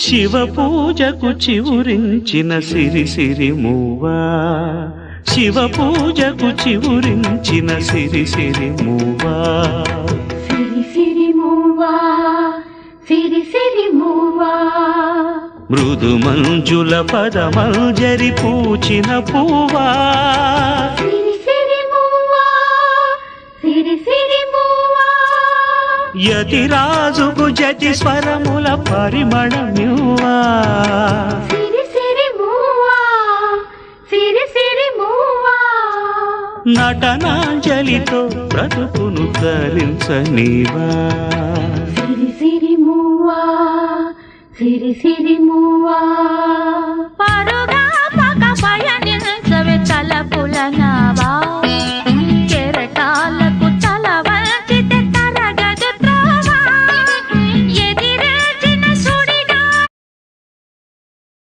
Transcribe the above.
శివ పూజకు చివురించిన సిరి సిరి మూవా, శివ పూజకు చివురించిన సిరి సిరి మూవా, సిరి సిరి మూవా, సిరి సిరి మూవా, మృదు మంజుల పదమంజరి పూచిన పూవా, సిరి సిరి మూవా, సిరి సిరి మూవా, యతిరాజుకు జతి స్వరముల పరిమళమ్యువా, సిరి సిరి మూవా, సిరి సిరి మూవా, నటనాంజలితో బ్రతుకును తరించనివా, సిరి సిరి మూవా, సిరి సిరి మూవా.